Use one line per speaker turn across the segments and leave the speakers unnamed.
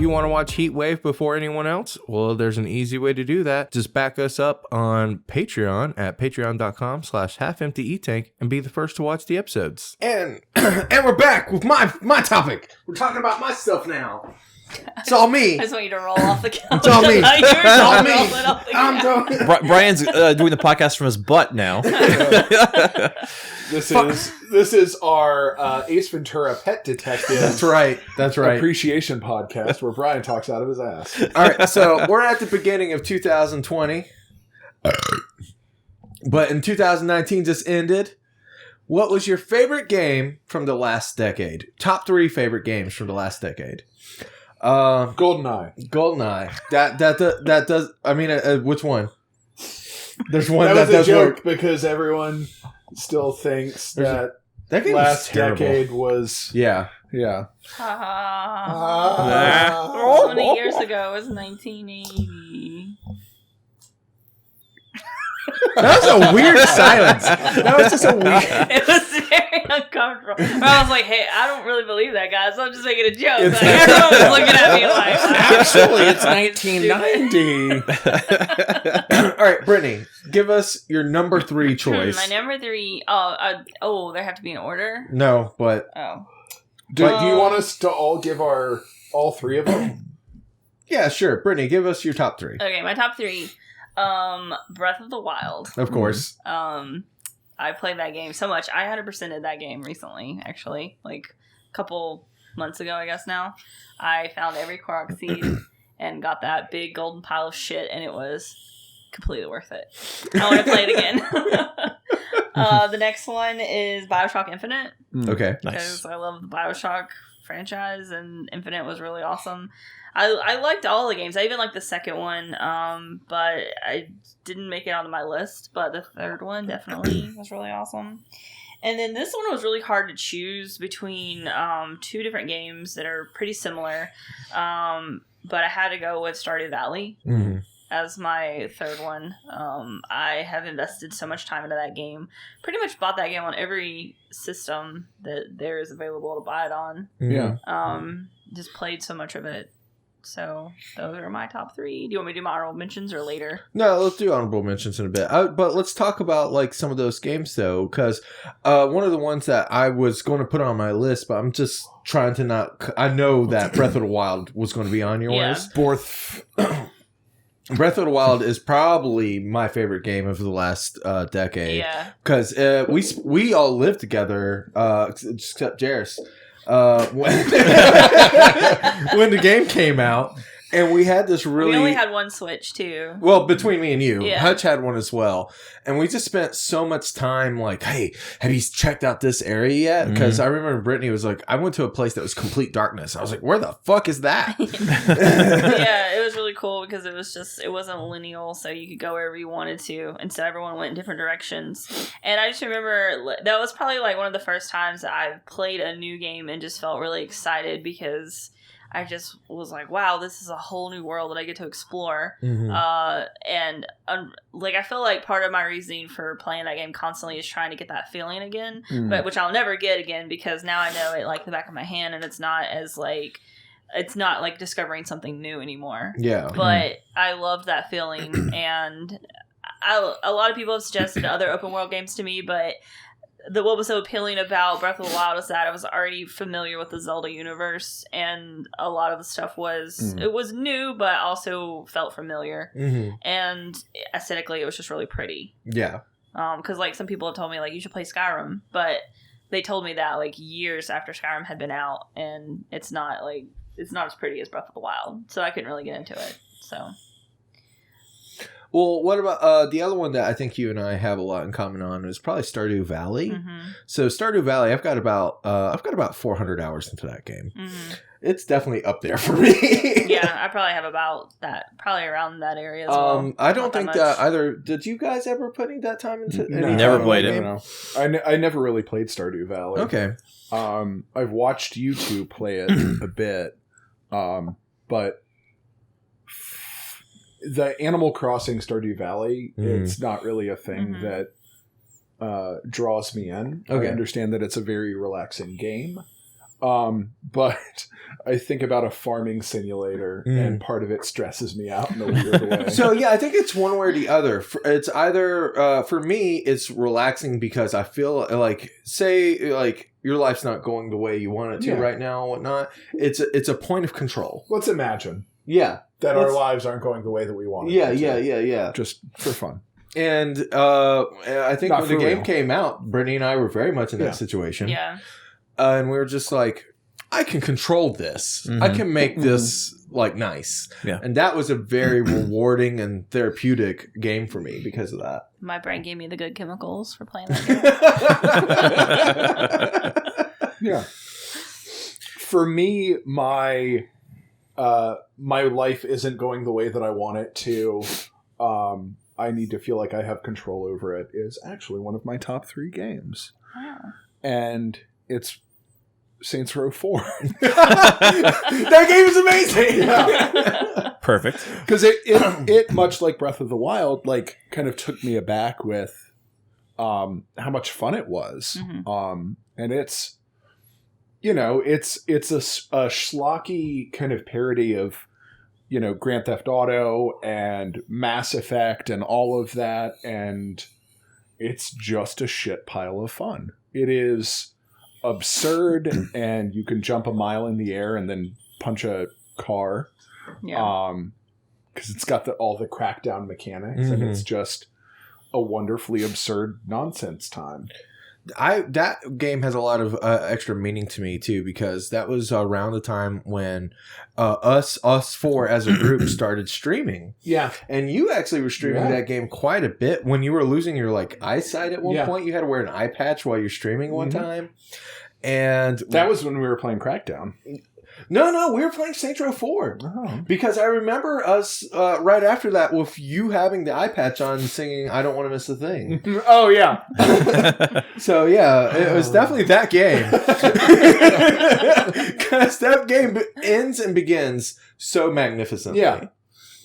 you want to watch HEETwave before anyone else? Well, there's an easy way to do that. Just back us up on Patreon at patreon.com/halfemptyetank and be the first to watch the episodes. And we're back with my topic. We're talking about my stuff now. It's all me.
I just want you to roll off the couch.
It's all me.
It's
all me.
I'm
talking.
Brian's doing the podcast from his butt now.
This is our Ace Ventura Pet Detective.
That's right.
Appreciation podcast where Bryan talks out of his ass.
All right, so we're at the beginning of 2020, but in 2019 just ended. What was your favorite game from the last decade? Top 3 favorite games from the last decade. GoldenEye. That does. I mean, which one? There's one that
was
does
a joke
work
because everyone still thinks that
game
last
was
decade was
yeah.
So many years ago, it was 1980.
That was a weird silence. That was just a weird.
It was very uncomfortable. But I was like, hey, I don't really believe that, guys. So I'm just making a joke.
It's
Like, everyone was looking at me like,
actually, it's 1990. All right, Brittany, give us your number 3 choice.
My number 3. They have to be in order.
No, but
do you want us to all give all 3 of them?
Yeah, sure. Brittany, give us your top 3.
Okay, my top 3. Breath of the Wild.
Of course.
I played that game so much. I 100%ed that game recently, actually. Like, a couple months ago, I guess now. I found every Korok seed and got that big golden pile of shit, and it was completely worth it. I want to play it again. The next one is BioShock Infinite.
Okay,
nice. Because I love the BioShock franchise, and Infinite was really awesome. I liked all the games. I even liked the second one, but I didn't make it onto my list. But the third one definitely was really awesome. And then this one was really hard to choose between 2 different games that are pretty similar. But I had to go with Stardew Valley as my third one. I have invested so much time into that game. Pretty much bought that game on every system that there is available to buy it on.
Yeah.
Just played so much of it. So those are my top 3. Do you want me to do my honorable mentions or later?
No, let's do honorable mentions in a bit. But let's talk about like some of those games though, because one of the ones that I was going to put on my list, but I'm just trying to not. I know that Breath of the Wild was going to be on yours.
Yeah.
Breath of the Wild is probably my favorite game of the last decade.
Yeah,
because we all lived together, except Jairus. When the game came out, and we had this really...
We only had one Switch, too.
Well, between me and you.
Yeah.
Hutch had one as well. And we just spent so much time like, hey, have you checked out this area yet? Because I remember Brittany was like, I went to a place that was complete darkness. I was like, where the fuck is that?
Yeah, it was really cool because it wasn't lineal, so you could go wherever you wanted to. And so everyone went in different directions. And I just remember that was probably like one of the first times that I played a new game and just felt really excited because I just was like, wow, this is a whole new world that I get to explore. I feel like part of my reasoning for playing that game constantly is trying to get that feeling again, but which I'll never get again because now I know it like the back of my hand, and it's not like discovering something new anymore.
Yeah.
But I loved that feeling, and a lot of people have suggested other open world games to me, but what was so appealing about Breath of the Wild is that I was already familiar with the Zelda universe, and a lot of the stuff was it was new, but also felt familiar. And aesthetically, it was just really pretty. Yeah. Because like some people have told me like you should play Skyrim, but they told me that like years after Skyrim had been out, and it's not as pretty as Breath of the Wild, so I couldn't really get into it. So.
Well, what about the other one that I think you and I have a lot in common on is probably Stardew Valley. So Stardew Valley, I've got about 400 hours into that game. It's definitely up there for me.
Yeah, I probably have about that, probably around that area as well.
I don't think that either. Did you guys ever put any that time into?
No,
never played it.
No. I never really played Stardew Valley.
Okay.
I've watched you two play it a bit, but the Animal Crossing Stardew Valley, it's not really a thing that draws me in. Okay. I understand that it's a very relaxing game. But I think about a farming simulator, and part of it stresses me out in a weird way.
So yeah, I think it's one way or the other. It's either for me, it's relaxing because I feel like, say, like your life's not going the way you want it to right now, and whatnot. It's a point of control.
Let's imagine,
that
our lives aren't going the way that we want.
Yeah.
Just for fun.
And I think
Not
when the
for
game
real.
came out, Brittany and I were very much in that situation.
Yeah.
And we were just like, I can control this. I can make this like nice.
Yeah.
And that was a very rewarding and therapeutic game for me because of that.
My brain gave me the good chemicals for playing that game.
Yeah. For me, my life isn't going the way that I want it to. I need to feel like I have control over it is actually one of my top 3 games.
Wow.
And it's Saints Row 4.
That game is amazing. Yeah.
Perfect.
Because it much like Breath of the Wild, like kind of took me aback with how much fun it was. And it's, it's a schlocky kind of parody of, Grand Theft Auto and Mass Effect and all of that. And it's just a shit pile of fun. It is absurd, and you can jump a mile in the air and then punch a car.
Yeah.
Because it's got all the crackdown mechanics, and it's just a wonderfully absurd nonsense time.
That game has a lot of extra meaning to me too, because that was around the time when us 4 as a group started streaming.
Yeah,
and you actually were streaming that game quite a bit. When you were losing your eyesight at one point, you had to wear an eye patch while you're streaming one time, and
that was when we were playing Crackdown.
No, we were playing Saints Row 4.
Oh.
Because I remember us right after that with you having the eye patch on and singing I Don't Want to Miss a Thing.
Oh, yeah.
So, yeah, it was definitely that game. Because that game ends and begins so magnificently.
Yeah.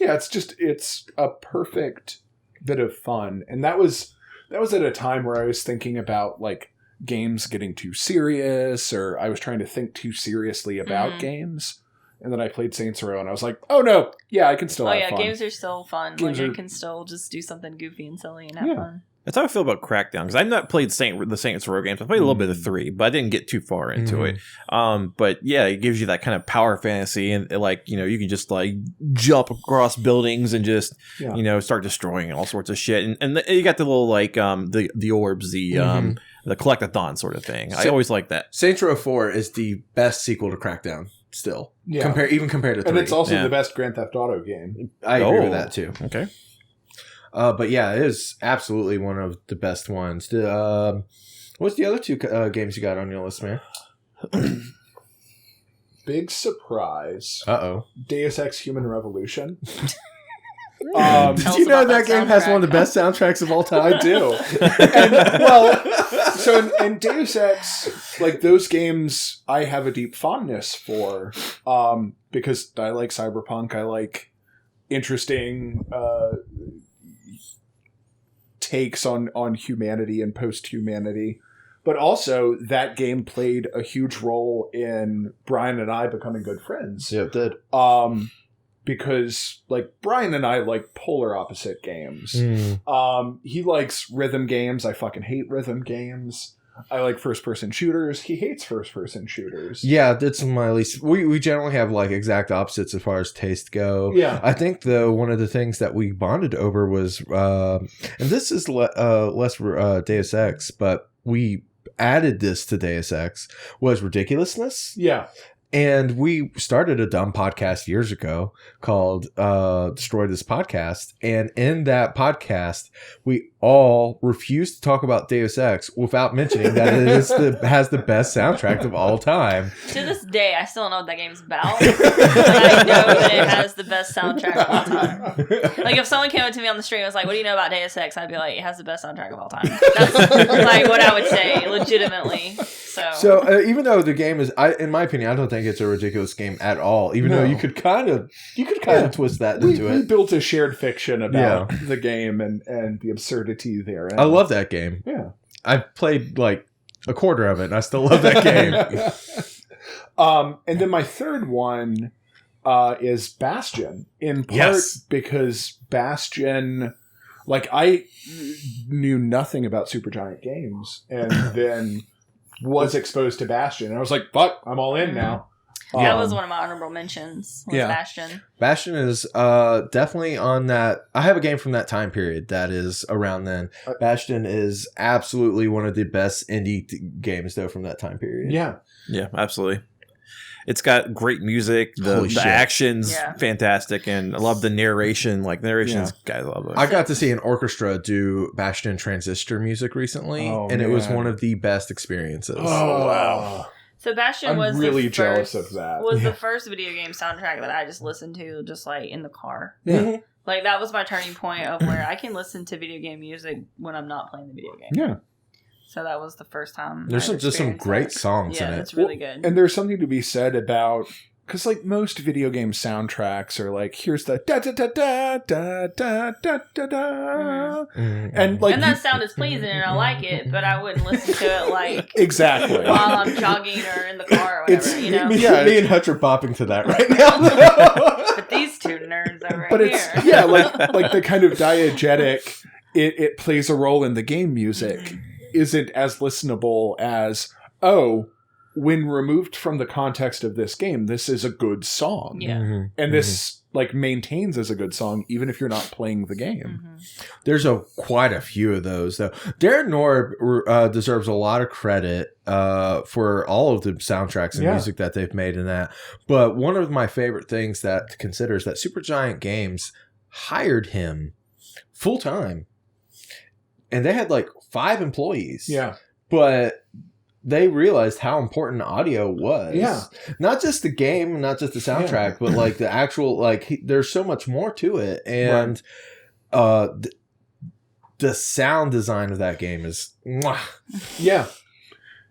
Yeah, it's a perfect bit of fun. And that was at a time where I was thinking about, like, games getting too serious, or I was trying to think too seriously about games, and then I played Saints Row and I was like, oh no, yeah, I can still have fun.
Games are still fun. You can still just do something goofy and silly and have fun.
That's how I feel about Crackdown, because I've not played the Saints Row games. I played a little bit of 3, but I didn't get too far into it. But yeah, it gives you that kind of power fantasy, and like, you can just like jump across buildings and just start destroying all sorts of shit. And you got the little like the orbs, the collectathon sort of thing. I always like that.
Saints Row 4 is the best sequel to Crackdown still.
Yeah.
Compared to 3.
And it's also the best Grand Theft Auto game.
I agree with that too.
Okay.
But yeah, it is absolutely one of the best ones. What's the other 2 games you got on your list, man?
Big surprise.
Uh-oh.
Deus Ex Human Revolution.
Did you know that game has one of the best soundtracks of all time?
I do. And Deus Ex, like those games, I have a deep fondness for, because I like cyberpunk. I like interesting takes on humanity and post-humanity. But also, that game played a huge role in Bryan and I becoming good friends.
Yeah, it did.
Because, like, Bryan and I like polar opposite games. He likes rhythm games. I fucking hate rhythm games. I like first-person shooters. He hates first-person shooters.
Yeah, that's my least. We generally have, like, exact opposites as far as taste go.
Yeah.
I think, though, one of the things that we bonded over was, and this is less Deus Ex, but we added this to Deus Ex, was ridiculousness.
Yeah.
And we started a dumb podcast years ago called Destroy This Podcast. And in that podcast, we all refused to talk about Deus Ex without mentioning that it has the best soundtrack of all time.
To this day, I still don't know what that game's about. But I know that it has the best soundtrack of all time. Like, if someone came up to me on the street and was like, what do you know about Deus Ex? I'd be like, it has the best soundtrack of all time. That's like what I would say, legitimately. So
even though the game is, in my opinion, I don't think it's a ridiculous game at all. Even though you could kind of twist that into it.
We built a shared fiction about the game and the absurdity there.
I love that game.
Yeah,
I've played like a quarter of it, and I still love that game.
And then my third one is Bastion, in part because Bastion, like, I knew nothing about Supergiant Games, and then was exposed to Bastion, and I was like, fuck, I'm all in now.
That was one of my honorable mentions, was Bastion.
Bastion is definitely on that. I have a game from that time period that is around then. Bastion is absolutely one of the best indie games, though, from that time period.
Yeah.
Yeah, absolutely. It's got great music. The action's fantastic, and I love the narration. Like, narration's, guys love it.
I got to see an orchestra do Bastion Transistor music recently, and it was one of the best experiences.
Oh, wow.
So Bastion
I'm really jealous of that.
Was the first video game soundtrack that I just listened to, just like in the car.
Yeah.
Like, that was my turning point of where I can listen to video game music when I'm not playing the video game.
Yeah.
So that was the first time.
There's just some great songs in it.
Yeah, it's really good.
And there's something to be said about, because like most video game soundtracks are like, here's the da da da da da da da da da, and like,
and that sound is pleasing and I like it, but I wouldn't listen to it like
exactly
while I'm jogging or in the car or whatever. You know,
me and Hutch are bopping to that right now.
But these two nerds over
but
here.
It's like the kind of diegetic. It plays a role in the game music. Isn't as listenable as, oh, when removed from the context of this game, this is a good song.
Yeah.
And this like maintains as a good song, even if you're not playing the game.
There's quite a few of those, though. Darren Norb deserves a lot of credit for all of the soundtracks and music that they've made in that. But one of my favorite things to consider is that Supergiant Games hired him full time. And they had like 5 employees.
Yeah.
But they realized how important audio was.
Yeah.
Not just the game, not just the soundtrack, but like the actual, like, there's so much more to it. And the sound design of that game is mwah.
Yeah.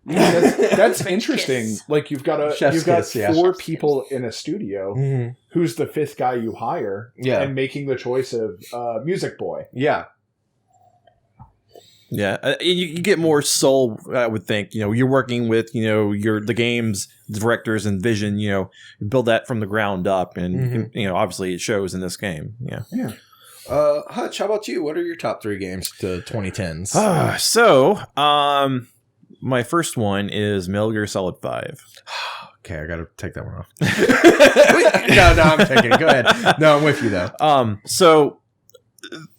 That's interesting.
Kiss.
Like, you've got 4 people in a studio. Who's the 5th guy you hire? And making the choice of Music Boy.
Yeah.
Yeah, you get more soul, I would think. You know, you're working with, you know, the game's directors and vision, you know, build that from the ground up. And, you know, obviously it shows in this game. Yeah.
Yeah.
Hutch, how about you? What are your top 3 games to 2010s?
So, my first one is Metal Gear Solid 5.
Okay, I gotta take that one off. No, I'm taking it. Go ahead. No, I'm with you, though.
So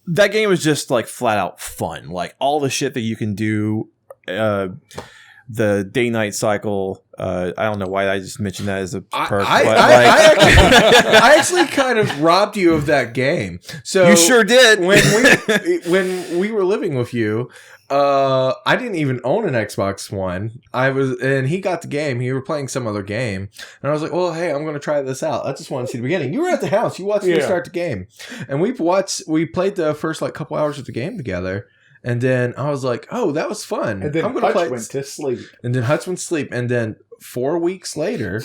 that game was just like flat out fun. Like all the shit that you can do, the day-night cycle. I don't know why I just mentioned that as a perk.
I actually kind of robbed you of that game. So
you sure did.
When we were living with you, I didn't even own an Xbox One. And he got the game. He were playing some other game, and I was like, "Well, hey, I'm going to try this out. I just want to see the beginning." You were at the house. You watched me start the game, and we played the first like couple hours of the game together. And then I was like, "Oh, that was fun."
And then Hutch went to sleep.
And then Hutch went to sleep. And then 4 weeks later,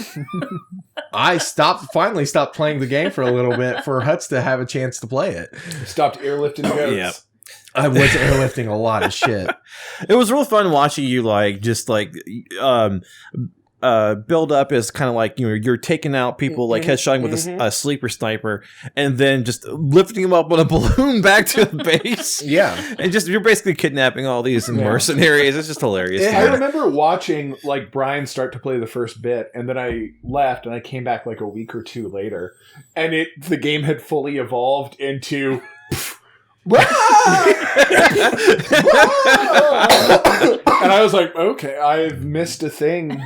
I finally stopped playing the game for a little bit for Hutch to have a chance to play it.
Stopped airlifting goats.
Yep.
I was airlifting a lot of shit.
It was real fun watching you build up as kind of like, you know, you're taking out people like headshotting with a sleeper sniper, and then just lifting them up on a balloon back to the base. And just you're basically kidnapping all these mercenaries. It's just hilarious.
I remember watching like Bryan start to play the first bit, and then I left and I came back like a week or 2 later, and the game had fully evolved into and I was like, okay, I've missed a thing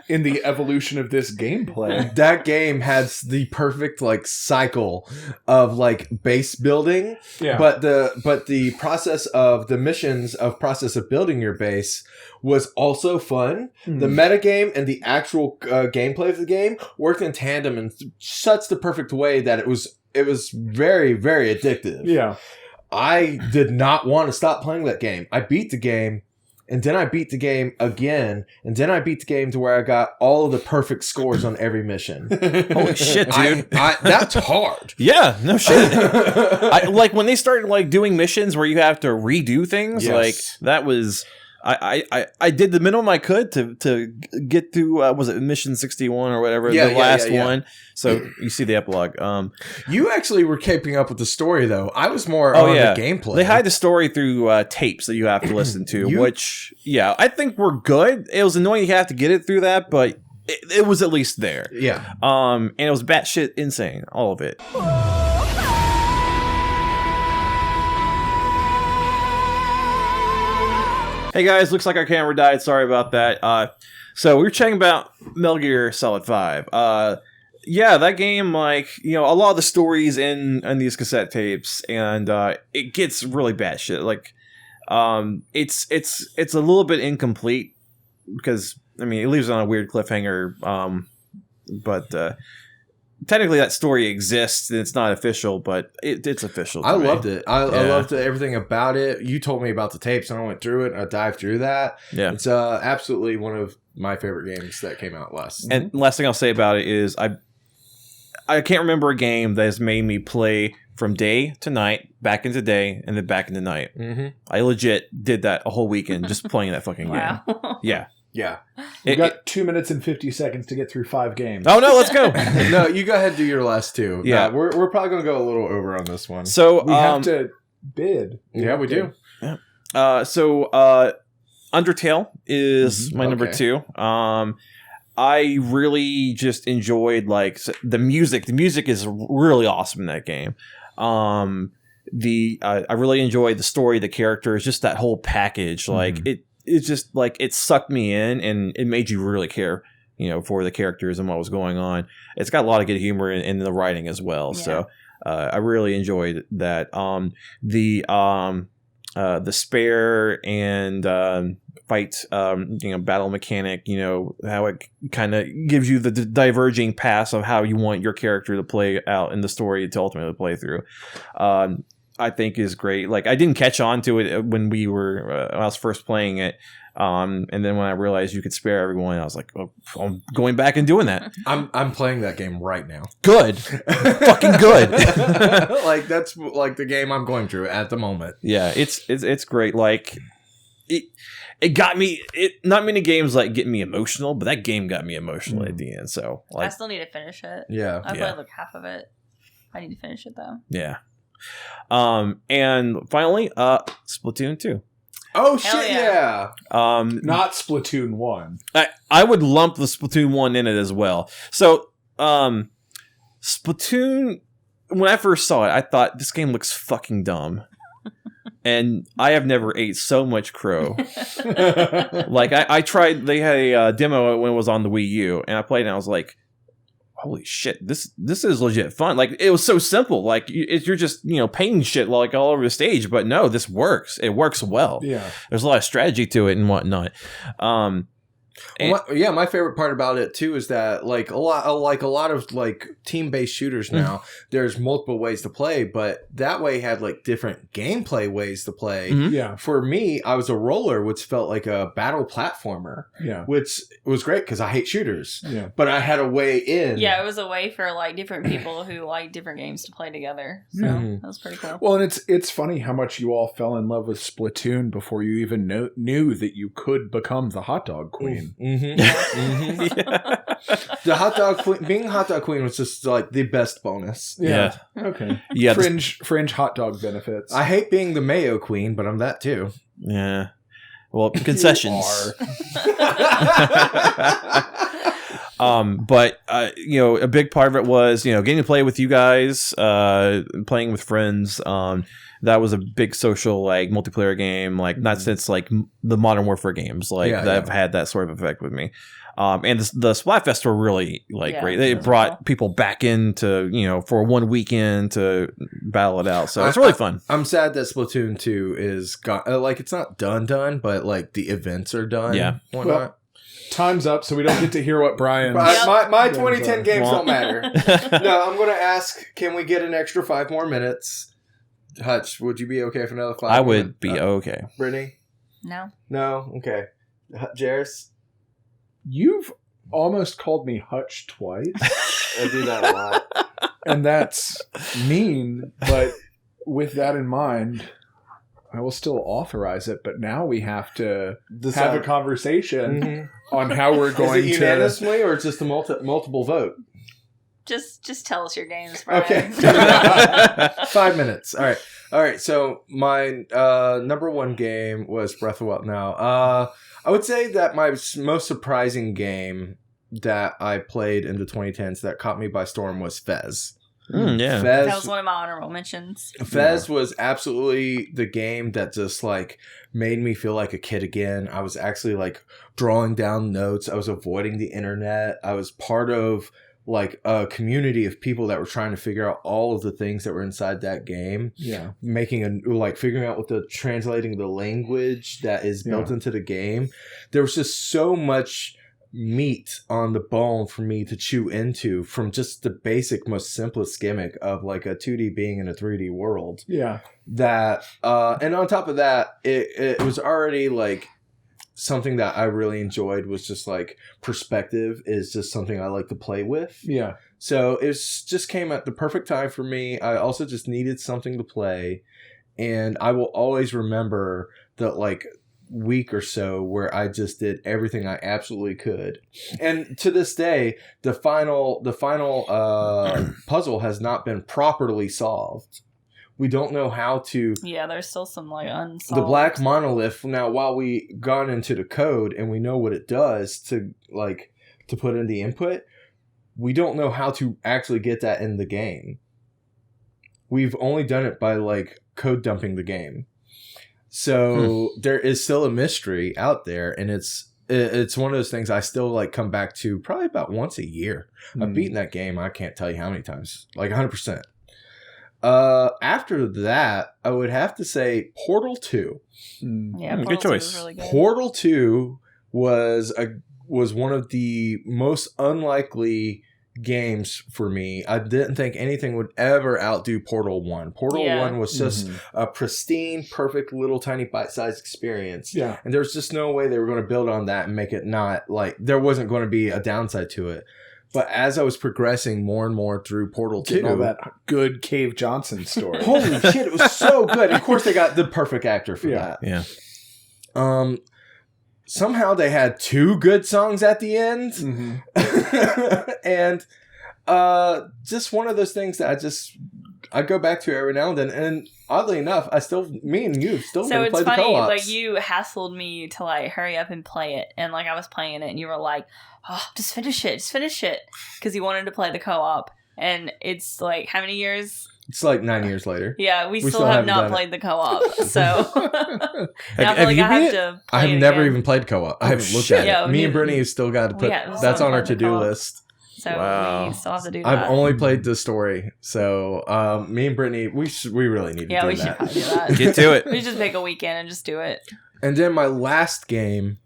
in the evolution of this gameplay.
That game has the perfect like cycle of like base building, but the process of the missions process of building your base was also fun. The metagame and the actual gameplay of the game worked in tandem in such the perfect way that it was very, very addictive.
Yeah.
I did not want to stop playing that game. I beat the game, and then I beat the game again, and then I beat the game to where I got all of the perfect scores on every mission.
Holy shit, dude.
That's hard.
Yeah, no shit. Like when they started like doing missions where you have to redo things, like that was I did the minimum I could to get through was it Mission 61 or whatever, the last one. So you see the epilogue.
You actually were keeping up with the story though. I was more on the gameplay.
They hide the story through tapes that you have to listen to, which I think we're good. It was annoying you have to get it through that, but it was at least there.
Yeah.
And it was batshit insane, all of it. Hey guys, looks like our camera died. Sorry about that. So we were chatting about Metal Gear Solid 5. That game, like, a lot of the stories in these cassette tapes, and it gets really bad shit. Like, it's a little bit incomplete because it leaves it on a weird cliffhanger. But technically that story exists and it's not official, but it's official.
I loved it. I loved everything about it. You told me about the tapes and I went through it. I dived through that. Yeah. It's absolutely one of my favorite games that came out last.
And last thing I'll say about it is I can't remember a game that has made me play from day to night, back into day, and then back into night. Mm-hmm. I legit did that a whole weekend just playing that fucking game. Yeah.
Yeah.
You got 2 minutes and 50 seconds to get through 5 games.
Oh, no, let's go.
No, you go ahead and do your last 2.
Yeah.
We're probably going to go a little over on this one.
So
we have to bid.
Yeah, we do.
Yeah. Undertale is my number 2. I really just enjoyed, like, the music. The music is really awesome in that game. I really enjoyed the story, the characters, just that whole package. Like, it's just like it sucked me in and it made you really care, for the characters and what was going on. It's got a lot of good humor in the writing as well. Yeah. So I really enjoyed that. The spare and fight, battle mechanic, how it kind of gives you the diverging paths of how you want your character to play out in the story to ultimately play through. I think is great. Like, I didn't catch on to it when I was first playing it. And then when I realized you could spare everyone, I was like, oh, I'm going back and doing that.
I'm playing that game right now.
Good. Fucking good.
Like, that's like the game I'm going through at the moment.
Yeah, it's great. Like, it got me. Not many games like get me emotional, but that game got me emotional at the end. So, like,
I still need to finish it.
Yeah.
I played like half of it. I need to finish it though.
Yeah. And finally, Splatoon 2.
Oh shit! Yeah.
Not Splatoon 1.
I would lump the Splatoon 1 in it as well. So, Splatoon. When I first saw it, I thought this game looks fucking dumb, and I have never ate so much crow. Like I tried. They had a demo when it was on the Wii U, and I played, and I was like, holy shit, this is legit fun. Like, it was so simple. Like, you're just, painting shit like all over the stage, but no, this works. It works well.
Yeah.
There's a lot of strategy to it and whatnot.
My favorite part about it too is that like a lot of like team-based shooters now, there's multiple ways to play, but that way had like different gameplay ways to play.
Mm-hmm.
Yeah.
For me, I was a roller, which felt like a battle platformer.
Yeah.
Which was great because I hate shooters.
Yeah.
But I had a way in.
Yeah, it was a way for like different people who like different games to play together. So that was pretty cool.
Well, and it's funny how much you all fell in love with Splatoon before you even knew that you could become the hot dog queen.
The hot dog queen, being hot dog queen was just like the best bonus.
Yeah.
Okay.
Yeah.
Fringe hot dog benefits.
I hate being the mayo queen, but I'm that too.
Yeah. Well, concessions. But a big part of it was, getting to play with you guys, playing with friends. That was a big social, like, multiplayer game, like, not since, like, the Modern Warfare games, like, that have had that sort of effect with me. And the Splatfest were really, like, great. They brought people back into, for one weekend to battle it out. So it's really fun.
I'm sad that Splatoon 2 is gone. Like, it's not done, but, like, the events are done.
Yeah.
Well, time's up, so we don't get to hear what Brian.
My 2010 games don't matter. No, I'm going to ask, can we get an extra 5 more minutes? Hutch, would you be okay for another 5
I would be okay.
Brittany?
No.
Okay. Jairus?
You've almost called me Hutch twice.
I do that a lot.
And that's mean, but with that in mind, I will still authorize it, but now we have to
Decide.
have a conversation
Mm-hmm.
on how we're going
Is it
to.
unanimously or just a multiple vote?
Just tell us your games, Brian.
Okay. 5 minutes. All right. So my number one game was Breath of the Wild. Now, I would say that my most surprising game that I played in the 2010s that caught me by storm was Fez.
Yeah.
That was one of my honorable mentions.
Fez was absolutely the game that just like made me feel like a kid again. I was actually like drawing down notes. I was avoiding the internet. I was part of like a community of people that were trying to figure out all of the things that were inside that game.
Yeah.
Figuring out what translating the language that is built into the game. There was just so much meat on the bone for me to chew into from just the basic, most simplest gimmick of like a 2D being in a 3D world.
Yeah.
That, and on top of that, it was already like something that I really enjoyed was just like perspective is just something I like to play with.
Yeah.
So it just came at the perfect time for me. I also just needed something to play. And I will always remember that like week or so where I just did everything I absolutely could. And to this day, the final puzzle has not been properly solved. We don't know how to.
Yeah, there's still some like unsolved.
The black monolith. Now, while we gone into the code and we know what it does to put in the input, we don't know how to actually get that in the game. We've only done it by like code dumping the game. So there is still a mystery out there, and it's one of those things I still like come back to probably about once a year. I've beaten that game. I can't tell you how many times, like 100%. After that, I would have to say Portal 2.
Yeah,
Good
Portal 2
choice.
was really good.
Portal 2 was one of the most unlikely games for me. I didn't think anything would ever outdo Portal 1. Portal 1 was just a pristine, perfect little tiny bite-sized experience.
Yeah.
And there's just no way they were going to build on that and make it not like there wasn't going to be a downside to it. But as I was progressing more and more through Portal 2,
all that good Cave Johnson story.
holy shit, it was so good. Of course, they got the perfect actor for that.
Yeah.
Somehow they had 2 good songs at the end. And just one of those things that I go back to every now and then. And oddly enough, me and you still
So
never played
it's
the
funny,
co-ops.
like you hassled me to like hurry up and play it, and like I was playing it, and you were like, "Oh, just finish it," because you wanted to play the co-op. And it's like how many years?
It's like 9 years later.
Yeah, we still
haven't
have not
done it.
played the co-op, so now I
Have
feel like
you
I have
beat it?
to.
I
Play
have
it
never
again.
even played co-op. I haven't looked
shit.
at it.
Yeah,
Me and Brittany have still got to put.
Yeah, we
that's
still
on our
haven't played the
to-do
co-op.
list.
So
Wow.
we still have to do that.
I've only played the story, so me and Brittany, we really need to
Yeah,
do
we should
that.
probably do that.
Get to it.
We just make a weekend and just do it.
And then my last game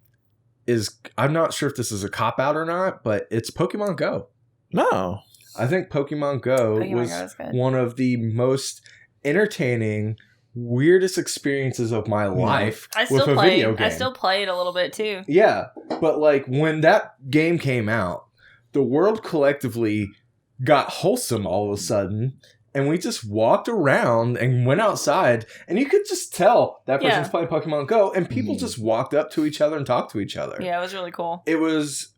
is, I'm not sure if this is a cop-out or not, but it's Pokemon Go.
No.
I think Pokemon Go
Pokemon
was
Go is good.
one of the most entertaining, weirdest experiences of my life
I
with
still
a
play.
video game.
I still play it a little bit too.
Yeah, but like when that game came out, the world collectively got wholesome all of a sudden, and we just walked around and went outside, and you could just tell that person's playing Pokemon Go, and people just walked up to each other and talked to each other.
Yeah, it was really cool.
It was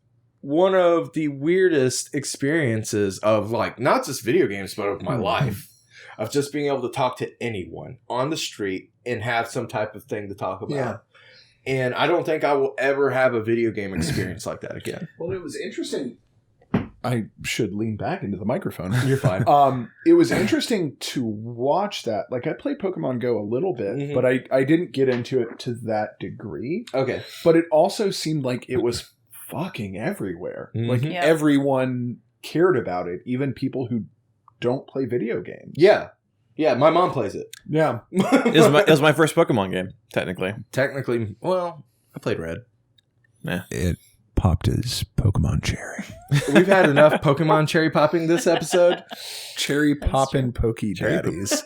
one of the weirdest experiences of like not just video games, but of my life, of just being able to talk to anyone on the street and have some type of thing to talk about.
Yeah.
And I don't think I will ever have a video game experience like that again.
Well, it was interesting. I should lean back into the microphone.
You're fine.
It was interesting to watch that. Like, I played Pokemon Go a little bit,
Mhm.
but I didn't get into it to that degree.
Okay.
But it also seemed like it was fucking everywhere. Like,
Mhm.
Yeah.
everyone cared about it, even people who don't play video games.
Yeah. Yeah, my mom plays it.
Yeah.
It was my first Pokemon game, technically.
Technically, well, I played Red.
It popped his Pokemon cherry.
We've had enough Pokemon cherry popping this episode.
Cherry poppin' Poke Daddies.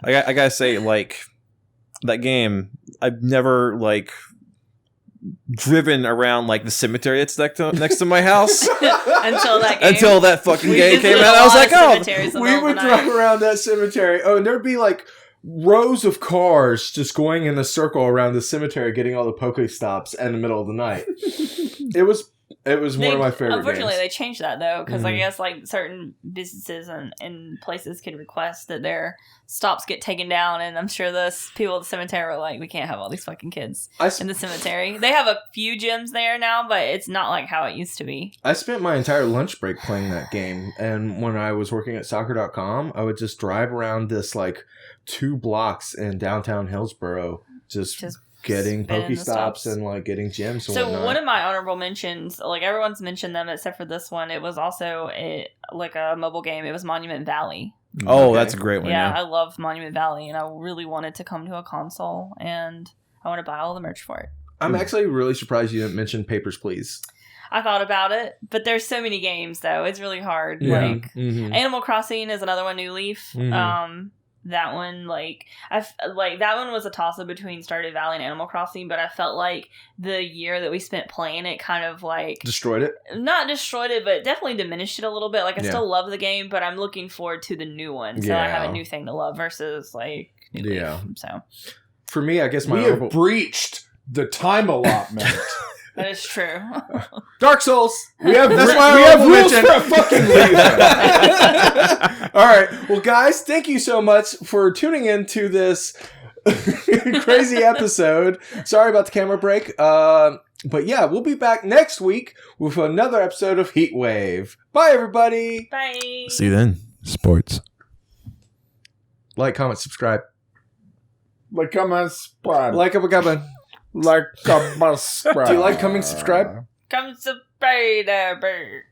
I gotta say, like, that game, I've never, like, driven around like the cemetery that's next to my house
until
that fucking game came out. I was like, oh,
we would drive around that cemetery. Oh, and there'd be like rows of cars just going in a circle around the cemetery, getting all the Pokestops in the middle of the night. It was one of my favorite
Unfortunately,
games.
they changed that, though, because I guess like certain businesses and places could request that their stops get taken down, and I'm sure the people at the cemetery were like, we can't have all these fucking kids in the cemetery. They have a few gyms there now, but it's not like how it used to be.
I spent my entire lunch break playing that game, and when I was working at soccer.com, I would just drive around this like 2 blocks in downtown Hillsboro, just getting Pokestops and like getting gyms and whatnot.
One of my honorable mentions, like everyone's mentioned them except for this one, it was also like a mobile game. It was Monument Valley.
Oh,
Okay.
that's a great one.
Yeah, I love Monument Valley, and I really wanted to come to a console, and I want to buy all the merch for it.
I'm actually really surprised you didn't mention Papers, Please.
I thought about it, but there's so many games though. It's really hard.
Yeah.
Like Animal Crossing is another one, New Leaf. That one, that one was a toss-up between Stardew Valley and Animal Crossing, but I felt like the year that we spent playing it kind of like...
Destroyed it?
Not destroyed it, but definitely diminished it a little bit. Like, I still love the game, but I'm looking forward to the new one. So I have a new thing to love versus, like, New Leaf. So,
for me, I guess
we have breached the time allotment.
that is true.
Dark Souls.
We have rules for a fucking reason.
All right. Well, guys, thank you so much for tuning in to this crazy episode. Sorry about the camera break. But yeah, we'll be back next week with another episode of HEETwave. Bye, everybody.
Bye.
See you then. Sports.
Like, comment, subscribe.
Like, comment, subscribe.
Like, comment.
Like, comment, subscribe.
Do you like coming, subscribe?
Come to Spider-Bird.